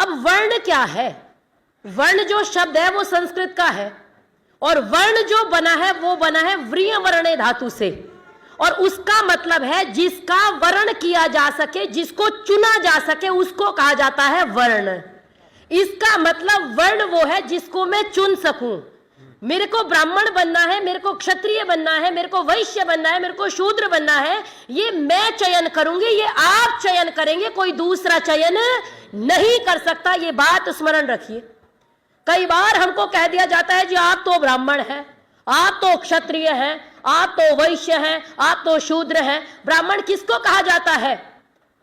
अब वर्ण क्या है? वर्ण जो शब्द है वो संस्कृत का है, और वर्ण जो बना है वो बना है व्रिय वर्णे धातु से, और उसका मतलब है जिसका वर्ण किया जा सके, जिसको चुना जा सके, उसको कहा जाता है वर्ण। इसका मतलब वर्ण वो है जिसको मैं चुन सकूं। मेरे को ब्राह्मण बनना है, मेरे को क्षत्रिय बनना है, मेरे को वैश्य बनना है, मेरे को शूद्र बनना है, ये मैं चयन करूंगी, ये आप चयन करेंगे, कोई दूसरा चयन नहीं कर सकता। ये बात स्मरण रखिए। कई बार हमको कह दिया जाता है जी आप तो ब्राह्मण हैं, आप तो क्षत्रिय हैं, आप तो वैश्य हैं, आप तो शूद्र हैं। ब्राह्मण किसको कहा जाता है?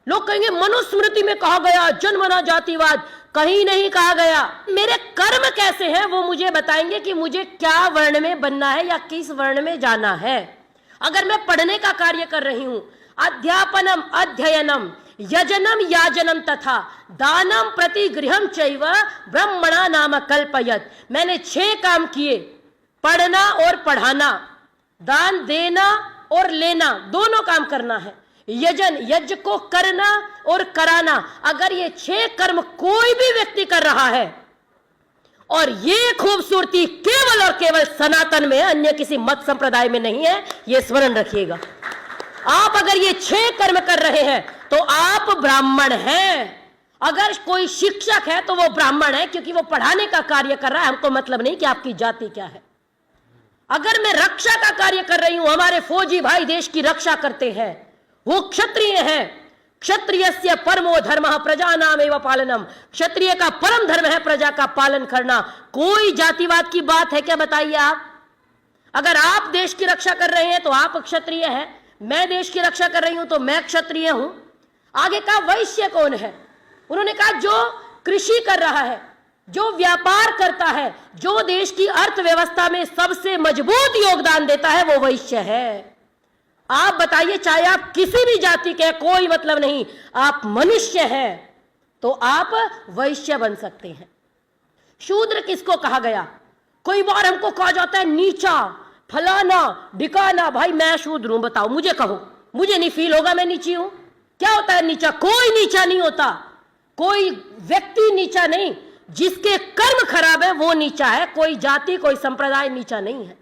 लोग कहेंगे मनुस्मृति में कहा गया, जन्मना जातिवाद। कहीं नहीं कहा गया। मेरे कर्म कैसे हैं वो मुझे बताएंगे कि मुझे क्या वर्ण में बनना है या किस वर्ण में जाना है। अगर मैं पढ़ने का कार्य कर रही हूं, अध्यापनम अध्ययनम यजनम याजनम तथा दानम प्रतिगृहम चैव ब्रह्मणा नाम कल्पयत। मैंने 6 काम किए, पढ़ना और पढ़ाना, दान देना और लेना, दोनों काम करना है। यजन, यज्ञ को करना और कराना। अगर ये 6 कर्म कोई भी व्यक्ति कर रहा है, और ये खूबसूरती केवल और केवल सनातन में है, अन्य किसी मत संप्रदाय में नहीं है, ये स्मरण रखिएगा। आप अगर ये 6 कर्म कर रहे हैं तो आप ब्राह्मण हैं। अगर कोई शिक्षक है तो वो ब्राह्मण है, क्योंकि वो पढ़ाने का कार्य कर रहा है। हमको मतलब नहीं कि आपकी जाति क्या है। अगर मैं रक्षा का कार्य कर रही हूं, हमारे फौजी भाई देश की रक्षा करते हैं, वो क्षत्रिय हैं। क्षत्रियस्य परमो धर्मः प्रजानामेव पालनम। क्षत्रिय का परम धर्म है प्रजा का पालन करना। कोई जातिवाद की बात है क्या? बताइए आप। अगर आप देश की रक्षा कर रहे हैं तो आप क्षत्रिय हैं, मैं देश की रक्षा कर रही हूं तो मैं क्षत्रिय हूं। आगे का वैश्य कौन है? उन्होंने कहा जो कृषि कर रहा है, जो व्यापार करता है, जो देश की अर्थव्यवस्था में सबसे मजबूत योगदान देता है, वो वैश्य है। आप बताइए, चाहे आप किसी भी जाति के, कोई मतलब नहीं, आप मनुष्य हैं तो आप वैश्य बन सकते हैं। शूद्र किसको कहा गया? कोई बार हमको कहा जाता है नीचा, फलाना ढिकाना। भाई मैं शूद्र हूं, बताओ, मुझे कहो, मुझे नहीं फील होगा मैं नीची हूं। क्या होता है नीचा? कोई नीचा नहीं होता, कोई व्यक्ति नीचा नहीं। जिसके कर्म खराब है वो नीचा है। कोई जाति, कोई संप्रदाय नीचा नहीं है।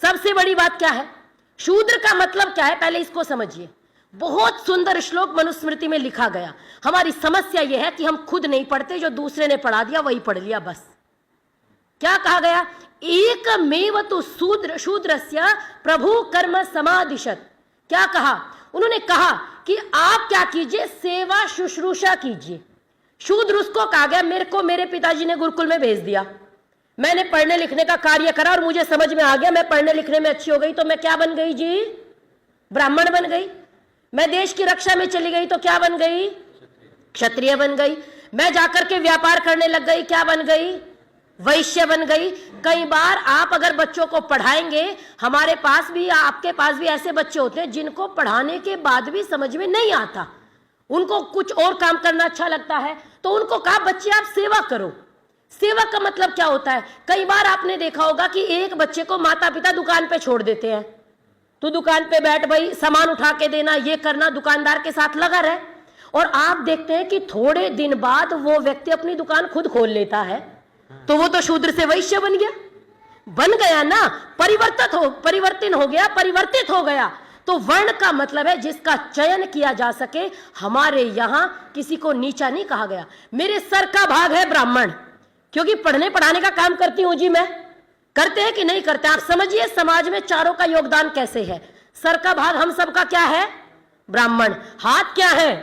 सबसे बड़ी बात क्या है? शूद्र का मतलब क्या है, पहले इसको समझिए। बहुत सुंदर श्लोक मनुस्मृति में लिखा गया। हमारी समस्या यह है कि हम खुद नहीं पढ़ते, जो दूसरे ने पढ़ा दिया वही पढ़ लिया बस। क्या कहा गया? एकमेव तु शूद्रस्य प्रभु कर्म समादिशत। क्या कहा? उन्होंने कहा कि आप क्या कीजिए, सेवा शुश्रूषा कीजिए। शूद्र उसको कहा गया, मेरे को मेरे पिताजी ने गुरुकुल में भेज दिया, मैंने पढ़ने लिखने का कार्य करा और मुझे समझ में आ गया, मैं पढ़ने लिखने में अच्छी हो गई तो मैं क्या बन गई जी? ब्राह्मण बन गई। मैं देश की रक्षा में चली गई तो क्या बन गई? क्षत्रिय बन गई। मैं जाकर के व्यापार करने लग गई, क्या बन गई? वैश्य बन गई। कई बार आप अगर बच्चों को पढ़ाएंगे, हमारे पास भी, आपके पास भी ऐसे बच्चे होते हैं जिनको पढ़ाने के बाद भी समझ में नहीं आता, उनको कुछ और काम करना अच्छा लगता है, तो उनको कहा बच्चे आप सेवा करो। सेवा का मतलब क्या होता है? कई बार आपने देखा होगा कि एक बच्चे को माता पिता दुकान पे छोड़ देते हैं, तू दुकान पे बैठ भाई, सामान उठा के देना, ये करना, दुकानदार के साथ लगा रहे। और आप देखते हैं कि थोड़े दिन बाद वो व्यक्ति अपनी दुकान खुद खोल लेता है, तो वो तो शूद्र से वैश्य बन गया ना, परिवर्तित हो गया। तो वर्ण का मतलब है जिसका चयन किया जा सके। हमारे यहां किसी को नीचा नहीं कहा गया। मेरे सर का भाग है ब्राह्मण, क्योंकि पढ़ने पढ़ाने का काम करती हूं जी मैं। करते हैं कि नहीं करते? आप समझिए समाज में चारों का योगदान कैसे है। सर का भाग हम सबका क्या है? ब्राह्मण। हाथ क्या है?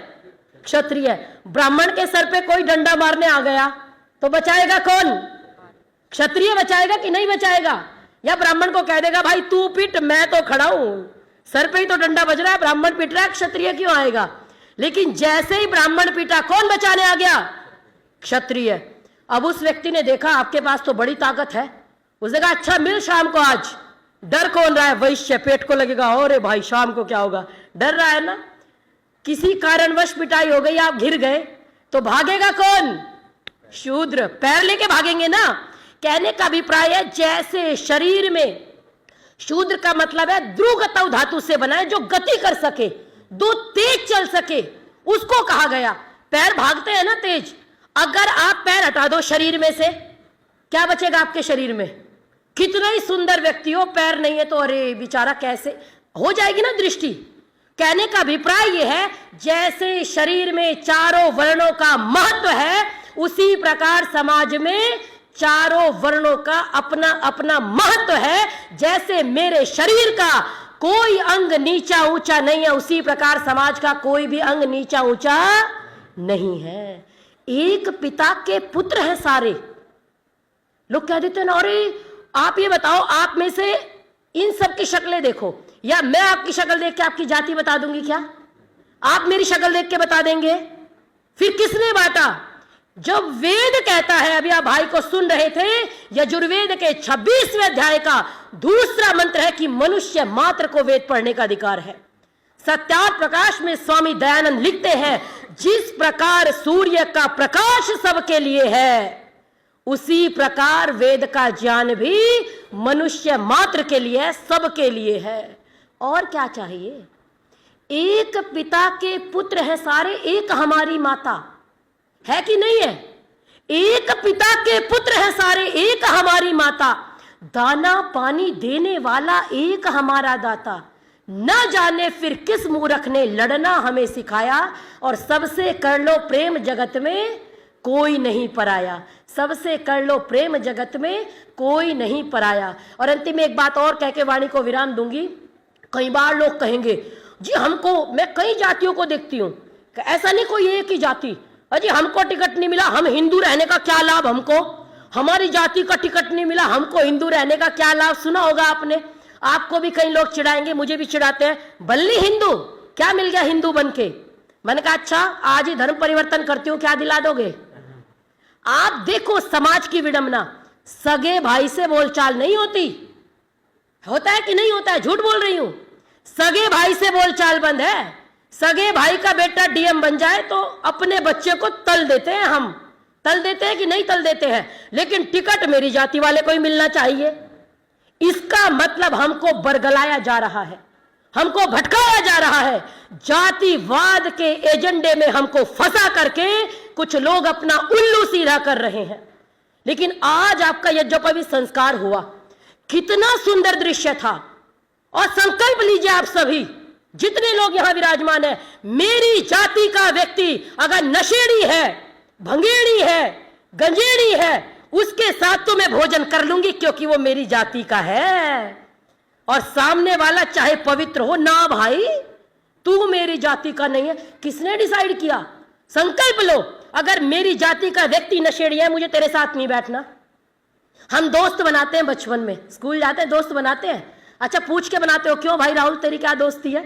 क्षत्रिय। ब्राह्मण के सर पे कोई डंडा मारने आ गया तो बचाएगा कौन? क्षत्रिय बचाएगा कि नहीं बचाएगा? या ब्राह्मण को कह देगा भाई तू पिट, मैं तो खड़ा हूं, सर पे ही तो डंडा बज रहा है, ब्राह्मण पिट रहा है, क्षत्रिय क्यों आएगा? लेकिन जैसे ही ब्राह्मण पीटा, कौन बचाने आ गया? क्षत्रिय। अब उस व्यक्ति ने देखा आपके पास तो बड़ी ताकत है, उसने कहा अच्छा मिल शाम को, आज डर कौन रहा है? वैश्य। पेट को लगेगा अरे भाई शाम को क्या होगा, डर रहा है ना। किसी कारणवश पिटाई हो गई, आप घिर गए, तो भागेगा कौन? शूद्र। पैर लेके भागेंगे ना। कहने का अभिप्राय है जैसे शरीर में, शूद्र का मतलब है द्रुगतौ धातु से बना है, जो गति कर सके, दो तेज चल सके, उसको कहा गया। पैर भागते हैं ना तेज। अगर आप पैर हटा दो शरीर में से, क्या बचेगा आपके शरीर में? कितना ही सुंदर व्यक्ति हो, पैर नहीं है तो अरे बेचारा, कैसे हो जाएगी ना दृष्टि। कहने का अभिप्राय यह है, जैसे शरीर में चारों वर्णों का महत्व है, उसी प्रकार समाज में चारों वर्णों का अपना अपना महत्व है। जैसे मेरे शरीर का कोई अंग नीचा ऊंचा नहीं है, उसी प्रकार समाज का कोई भी अंग नीचा ऊंचा नहीं है। एक पिता के पुत्र हैं सारे। लोग कह देते हैं ना, अरे आप ये बताओ, आप में से इन सब की शक्लें देखो, या मैं आपकी शक्ल देख के आपकी जाति बता दूंगी क्या? आप मेरी शक्ल देख के बता देंगे? फिर किसने बांटा? जब वेद कहता है, अभी आप भाई को सुन रहे थे, यजुर्वेद के 26वें अध्याय का दूसरा मंत्र है कि मनुष्य मात्र को वेद पढ़ने का अधिकार है। सत्यार्थ प्रकाश में स्वामी दयानंद लिखते हैं, जिस प्रकार सूर्य का प्रकाश सबके लिए है, उसी प्रकार वेद का ज्ञान भी मनुष्य मात्र के लिए है, सबके लिए है। और क्या चाहिए? एक पिता के पुत्र हैं सारे, एक हमारी माता है कि नहीं है? एक पिता के पुत्र हैं सारे, एक हमारी माता। दाना पानी देने वाला एक हमारा दाता। न जाने फिर किस मूर्ख ने लड़ना हमें सिखाया, और सबसे कर लो प्रेम जगत में कोई नहीं पराया। सबसे कर लो प्रेम जगत में कोई नहीं पराया। और अंतिम में एक बात और कह के वाणी को विराम दूंगी। कई बार लोग कहेंगे, जी हमको, मैं कई जातियों को देखती हूं, ऐसा नहीं कोई एक ही जाति, अजी हमको टिकट नहीं मिला, हम हिंदू रहने का क्या लाभ हमको? हमारी जाति का टिकट नहीं मिला, हमको हिंदू रहने का क्या लाभ? सुना होगा आपने। आपको भी कई लोग चिढ़ाएंगे, मुझे भी चिढ़ाते हैं, बल्ली हिंदू, क्या मिल गया हिंदू बन के? मैंने कहा अच्छा, आज ही धर्म परिवर्तन करती हूं, क्या दिला दोगे? आप देखो समाज की विडंबना, सगे भाई से बोलचाल नहीं होती। होता है कि नहीं होता है? झूठ बोल रही हूं। सगे भाई से बोलचाल बंद है। सगे भाई का बेटा डीएम बन जाए तो अपने बच्चे को तल देते हैं। हम तल देते हैं कि नहीं तल देते हैं? लेकिन टिकट मेरी जाति वाले को ही मिलना चाहिए। इसका मतलब हमको बरगलाया जा रहा है, हमको भटकाया जा रहा है। जातिवाद के एजेंडे में हमको फंसा करके कुछ लोग अपना उल्लू सीधा कर रहे हैं। लेकिन आज आपका यज्ञोपवीत संस्कार हुआ, कितना सुंदर दृश्य था। और संकल्प लीजिए आप सभी, जितने लोग यहां विराजमान है, मेरी जाति का व्यक्ति अगर नशेड़ी है, भंगेड़ी है, गंजेड़ी है, उसके साथ तो मैं भोजन कर लूंगी क्योंकि वो मेरी जाति का है। और सामने वाला चाहे पवित्र हो ना, भाई तू मेरी जाति का नहीं है। किसने डिसाइड किया? संकल्प लो, अगर मेरी जाति का व्यक्ति नशेड़ी है, मुझे तेरे साथ नहीं बैठना। हम दोस्त बनाते हैं बचपन में, स्कूल जाते हैं दोस्त बनाते हैं। अच्छा पूछ के बनाते हो, क्यों भाई राहुल तेरी क्या दोस्ती है,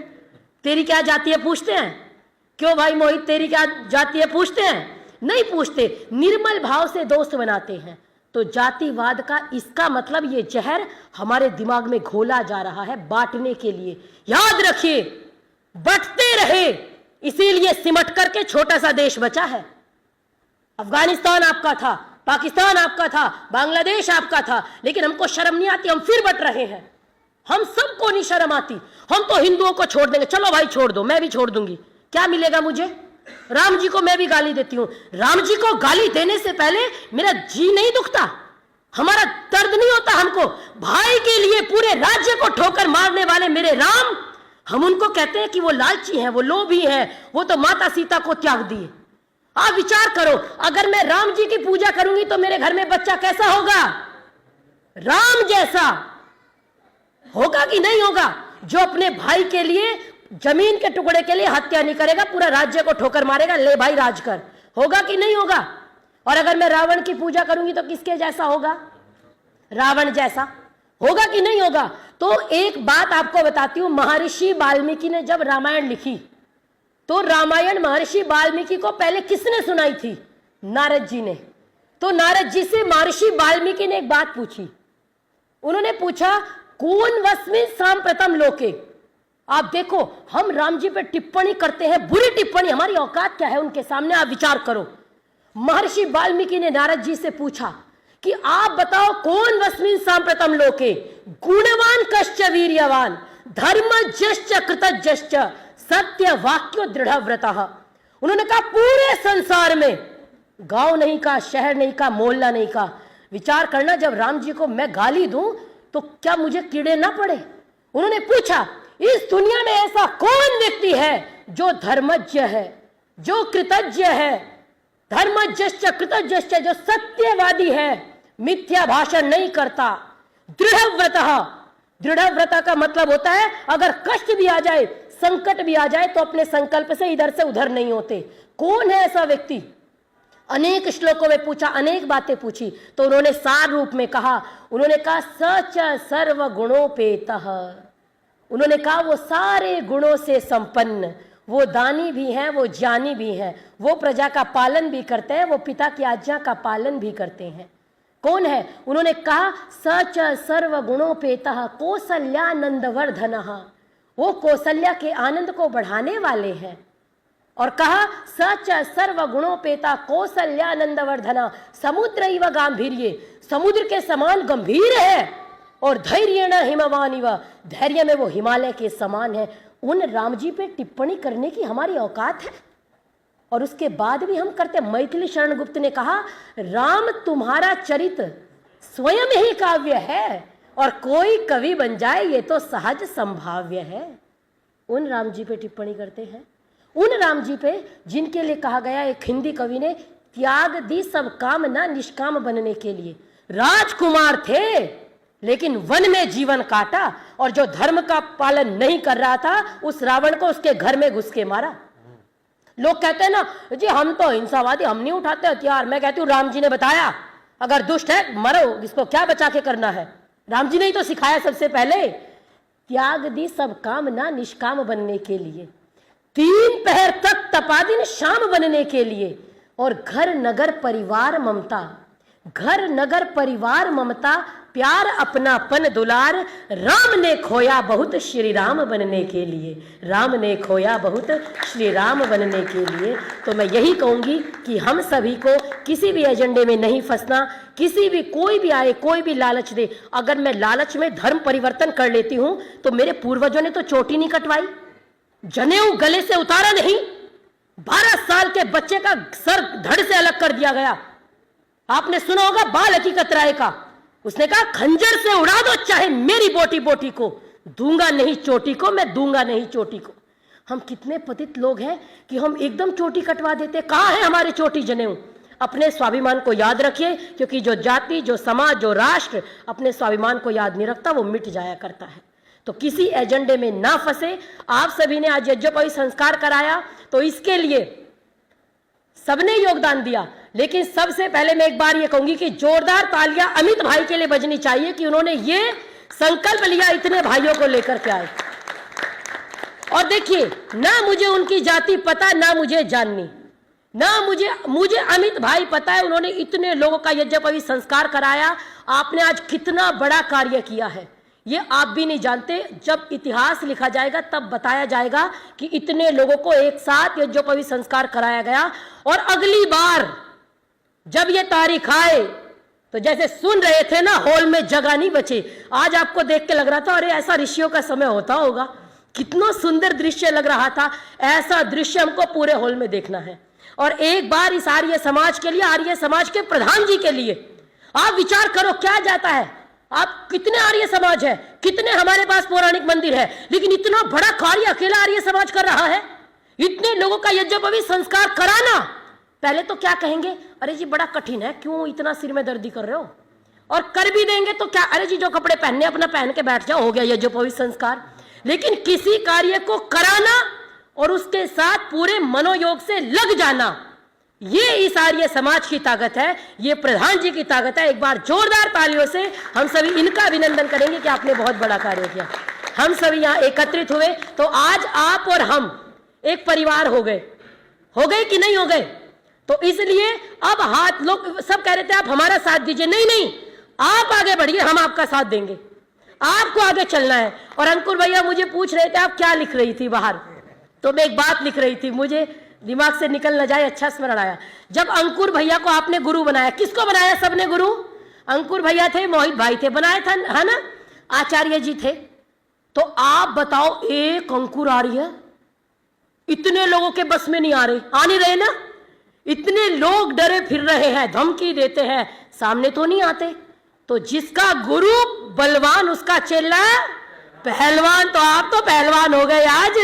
तेरी क्या जाति है, पूछते हैं? क्यों भाई मोहित तेरी क्या जाति है, पूछते हैं? नहीं पूछते, निर्मल भाव से दोस्त बनाते हैं। तो जातिवाद का इसका मतलब ये जहर हमारे दिमाग में घोला जा रहा है बांटने के लिए। याद रखिए, बंटते रहे, इसीलिए सिमट करके छोटा सा देश बचा है। अफगानिस्तान आपका था, पाकिस्तान आपका था, बांग्लादेश आपका था, लेकिन हमको शर्म नहीं आती, हम फिर बट रहे हैं। हम सबको नहीं शर्म आती। हम तो हिंदुओं को छोड़ देंगे, चलो भाई छोड़ दो, मैं भी छोड़ दूंगी, क्या मिलेगा मुझे? राम जी को मैं भी गाली देती हूं। राम जी को गाली देने से पहले मेरा जी नहीं दुखता, हमारा दर्द नहीं होता हमको? भाई के लिए पूरे राज्य को ठोकर मारने वाले मेरे राम, हम उनको कहते हैं कि वो लालची हैं, वो लोभी हैं, वो तो माता सीता को त्याग दिए। आप विचार करो, अगर मैं राम जी की पूजा करूंगी तो मेरे घर में बच्चा कैसा होगा? राम जैसा होगा कि नहीं होगा? जो अपने भाई के लिए, जमीन के टुकड़े के लिए हत्या नहीं करेगा, पूरा राज्य को ठोकर मारेगा, ले भाई राज कर, होगा कि नहीं होगा? और अगर मैं रावण की पूजा करूंगी तो किसके जैसा होगा? रावण जैसा होगा कि नहीं होगा? तो एक बात आपको बताती हूं, महर्षि वाल्मीकि ने जब रामायण लिखी तो रामायण महर्षि वाल्मीकि को पहले किसने सुनाई थी? नारद जी ने। तो नारद जी से महर्षि वाल्मीकि ने एक बात पूछी। उन्होंने पूछा, कौन वस्मिन् सांप्रतम लोके? आप देखो, हम राम जी पे टिप्पणी करते हैं, बुरी टिप्पणी, हमारी औकात क्या है उनके सामने? आप विचार करो। महर्षि वाल्मीकि ने नारद जी से पूछा कि आप बताओ, कौन वस्मिन् सांप्रतम लोके गुणवान कश्च वीर्यवान धर्मज्ञश्च कृतज्ञश्च सत्य वाक्यो दृढ़ व्रतः। उन्होंने कहा पूरे संसार में गांव नहीं का, शहर नहीं का, मोहल्ला नहीं का। विचार करना, जब राम जी को मैं गाली दूं तो क्या मुझे कीड़े ना पड़े? उन्होंने पूछा, इस दुनिया में ऐसा कौन व्यक्ति है जो धर्मज्ञ है, जो कृतज्ञ है, धर्मज्ञश्च कृतज्ञश्च, जो सत्यवादी है, मिथ्या भाषण नहीं करता, दृढ़व्रतः। दृढ़व्रता का मतलब होता है अगर कष्ट भी आ जाए, संकट भी आ जाए, तो अपने संकल्प से इधर से उधर नहीं होते। कौन है ऐसा व्यक्ति? अनेक श्लोकों में पूछा, अनेक बातें पूछी, तो उन्होंने सार रूप में कहा। उन्होंने कहा सच सर्व गुणोपेतः। उन्होंने कहा वो सारे गुणों से संपन्न, वो दानी भी हैं, वो ज्ञानी भी हैं, वो प्रजा का पालन भी करते हैं, वो पिता की आज्ञा का पालन भी करते हैं। कौन है? उन्होंने कहा सच सर्व गुणोपेतः कौसल्यानंदवर्धनः। वो कौशल्या के आनंद को बढ़ाने वाले हैं। और कहा सच सर्व गुणोपेता कौशल्यानंदवर्धना समुद्रैव गांभीर्ये। समुद्र के समान गंभीर है। और धैर्येण हिमवानिव, धैर्य में वो हिमालय के समान है। उन राम जी पे टिप्पणी करने की हमारी औकात है? और उसके बाद भी हम करते। मैथिली शरण गुप्त ने कहा, राम तुम्हारा चरित्र स्वयं ही काव्य है, और कोई कवि बन जाए ये तो सहज संभाव्य है। उन राम जी पे टिप्पणी करते हैं, उन राम जी पे जिनके लिए कहा गया, एक हिंदी कवि ने, त्याग दी सब काम ना निष्काम बनने के लिए। राजकुमार थे लेकिन वन में जीवन काटा, और जो धर्म का पालन नहीं कर रहा था उस रावण को उसके घर में घुस के मारा। लोग कहते हैं ना जी हम तो हिंसावादी, हम नहीं उठाते हथियार। मैं कहती हूँ राम जी ने बताया, अगर दुष्ट है मरो, इसको क्या बचा के करना है? राम जी ने ही तो सिखाया सबसे पहले, त्याग दी सब काम ना निष्काम बनने के लिए, 3 पहर तक तपा दिन शाम बनने के लिए, और घर नगर परिवार ममता, घर नगर परिवार ममता, प्यार अपनापन दुलार, राम ने खोया बहुत श्री राम बनने के लिए, राम ने खोया बहुत श्री राम बनने के लिए। तो मैं यही कहूंगी कि हम सभी को किसी भी एजेंडे में नहीं फंसना। किसी भी, कोई भी आए, कोई भी लालच दे, अगर मैं लालच में धर्म परिवर्तन कर लेती हूं तो मेरे पूर्वजों ने तो चोटी नहीं कटवाई, जनेऊ गले से उतारा नहीं, 12 साल के बच्चे का सर धड़ से अलग कर दिया गया। आपने सुना होगा बाल हकीकत राय का, उसने कहा खंजर से उड़ा दो चाहे मेरी बोटी बोटी को, दूंगा नहीं चोटी को, मैं दूंगा नहीं चोटी को। हम कितने पतित लोग हैं कि हम एकदम चोटी कटवा देते। कहाँ है हमारे चोटी जनेऊ? अपने स्वाभिमान को याद रखिए, क्योंकि जो जाति, जो समाज, जो राष्ट्र अपने स्वाभिमान को याद नहीं रखता वो मिट जाया करता है। तो किसी एजेंडे में ना फंसे। आप सभी ने आज यज्ञोपवीत संस्कार कराया, तो इसके लिए सबने योगदान दिया, लेकिन सबसे पहले मैं एक बार ये कहूंगी कि जोरदार तालियां अमित भाई के लिए बजनी चाहिए कि उन्होंने ये संकल्प लिया, इतने भाइयों को लेकर के आए। और देखिए, ना मुझे उनकी जाति पता, ना मुझे जाननी, ना मुझे अमित भाई पता है। उन्होंने इतने लोगों का यज्ञोपवीत संस्कार कराया। आपने आज कितना बड़ा कार्य किया है ये आप भी नहीं जानते। जब इतिहास लिखा जाएगा तब बताया जाएगा कि इतने लोगों को एक साथ यज्ञोपवीत संस्कार कराया गया। और अगली बार जब ये तारीख आए तो जैसे सुन रहे थे ना, हॉल में जगह नहीं बचे। आज आपको देख के लग रहा था अरे ऐसा ऋषियों का समय होता होगा, कितना सुंदर दृश्य लग रहा था। ऐसा दृश्य हमको पूरे हॉल में देखना है। और एक बार इस आर्य समाज के लिए, आर्य समाज के प्रधान जी के लिए आप विचार करो क्या जाता है। आप कितने आर्य समाज है, कितने हमारे पास पौराणिक मंदिर है, लेकिन इतना बड़ा कार्य अकेला आर्य समाज कर रहा है। इतने लोगों का यज्ञोपवीत संस्कार कराना, पहले तो क्या कहेंगे, अरे जी बड़ा कठिन है, क्यों इतना सिर में दर्दी कर रहे हो। और कर भी देंगे तो क्या, अरे जी जो कपड़े पहनने अपना पहन के बैठ जाओ, हो गया यज्ञोपवीत संस्कार। लेकिन किसी कार्य को कराना और उसके साथ पूरे मनोयोग से लग जाना, ये इस आर्य समाज की ताकत है, ये प्रधान जी की ताकत है। एक बार जोरदार तालियों से हम सभी इनका अभिनंदन करेंगे कि आपने बहुत बड़ा कार्य किया। हम सभी यहाँ एकत्रित हुए तो आज आप और हम एक परिवार हो गए कि नहीं हो गए। तो इसलिए अब हाथ, लोग सब कह रहे थे आप हमारा साथ दीजिए, नहीं, आप आगे बढ़िए, हम आपका साथ देंगे, आपको आगे चलना है। और अंकुर भैया मुझे पूछ रहे थे आप क्या लिख रही थी बाहर, तो मैं एक बात लिख रही थी, मुझे दिमाग से निकल न जाए, अच्छा स्मरण आया। जब अंकुर भैया को आपने गुरु बनाया, किसको बनाया सबने गुरु? अंकुर भैया थे, मोहित भाई थे, बनाया था है ना, आचार्य जी थे। तो आप बताओ, एक अंकुर आर्य इतने लोगों के बस में नहीं आ नहीं रहे ना। इतने लोग डरे फिर रहे हैं, धमकी देते हैं, सामने तो नहीं आते। तो जिसका गुरु बलवान उसका चेला पहलवान, तो आप तो पहलवान हो गए आज।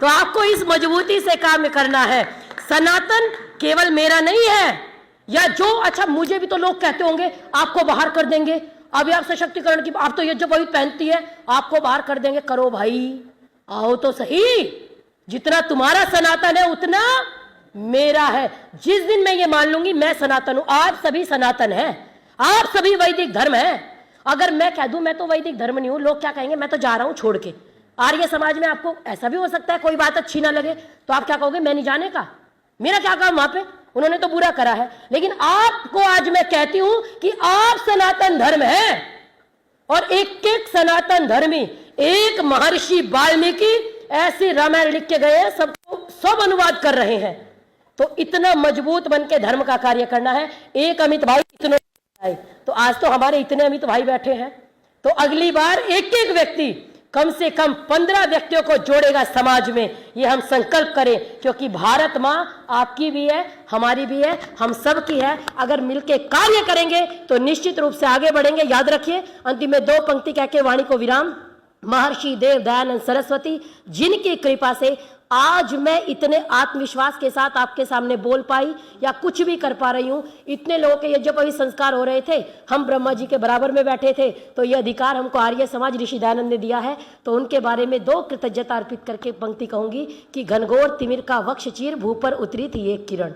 तो आपको इस मजबूती से काम करना है। सनातन केवल मेरा नहीं है, या जो, अच्छा मुझे भी तो लोग कहते होंगे आपको बाहर कर देंगे, अभी आप सशक्तिकरण की, आप तो ये जब वही पहनती है आपको बाहर कर देंगे। करो भाई, आओ तो सही, जितना तुम्हारा सनातन है उतना मेरा है। जिस दिन मैं ये मान लूंगी मैं सनातन हूं, आप सभी सनातन हैं, आप सभी वैदिक धर्म है। अगर मैं कह दूं मैं तो वैदिक धर्म नहीं हूं, लोग क्या कहेंगे, मैं तो जा रहा हूं छोड़ के। आर्य समाज में आपको ऐसा भी हो सकता है, कोई बात अच्छी ना लगे तो आप क्या कहोगे, मैं नहीं जाने का, मेरा क्या काम वहां पे, उन्होंने तो बुरा करा है। लेकिन आपको आज मैं कहती हूं कि आप सनातन धर्म है, और एक एक सनातन धर्मी, एक महर्षि वाल्मीकि ऐसे रामायण लिख के गए हैं, सबको सब अनुवाद कर रहे हैं। तो इतना मजबूत बन के धर्म का कार्य करना है। एक अमित भाई इतने, तो आज तो हमारे इतने अमित भाई बैठे हैं, तो अगली बार एक एक व्यक्ति कम से कम 15 व्यक्तियों को जोड़ेगा समाज में, ये हम संकल्प करें। क्योंकि भारत माँ आपकी भी है, हमारी भी है, हम सब की है। अगर मिलके कार्य करेंगे तो निश्चित रूप से आगे बढ़ेंगे। याद रखिए, अंतिम में 2 पंक्ति कह के वाणी को विराम। महर्षि देव दयानंद सरस्वती, जिनकी कृपा से आज मैं इतने आत्मविश्वास के साथ आपके सामने बोल पाई या कुछ भी कर पा रही हूँ। इतने लोगों के यज्ञोपवीत संस्कार हो रहे थे, हम ब्रह्मा जी के बराबर में बैठे थे, तो ये अधिकार हमको आर्य समाज ऋषि दयानंद ने दिया है। तो उनके बारे में 2 कृतज्ञता अर्पित करके पंक्ति कहूंगी कि घनघोर तिमिर का वक्ष चीर, भू पर उतरी थी एक किरण।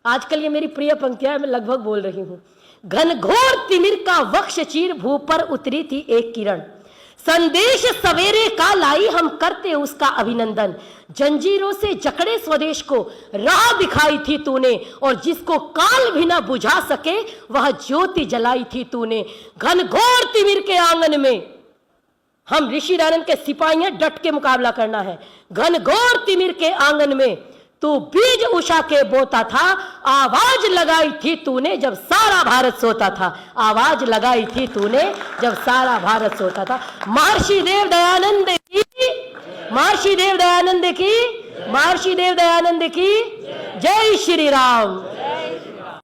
आजकल ये मेरी प्रिय पंक्तियां मैं लगभग बोल रही हूँ। घनघोर तिमिर का वक्ष चीर, भू पर उतरी थी एक किरण, संदेश सवेरे का लाई, हम करते उसका अभिनंदन। जंजीरों से जकड़े स्वदेश को राह दिखाई थी तूने, और जिसको काल भी ना बुझा सके वह ज्योति जलाई थी तूने। घनघोर तिमिर के आंगन में हम ऋषि दयानंद के सिपाही हैं, डट के मुकाबला करना है। घनघोर तिमिर के आंगन में तू बीज उषा के बोता था, आवाज लगाई थी तूने जब सारा भारत सोता था। आवाज लगाई थी तूने जब सारा भारत सोता था। महर्षि देव दयानंद की, महर्षि देव दयानंद की, महर्षि देव दयानंद की जय श्री राम।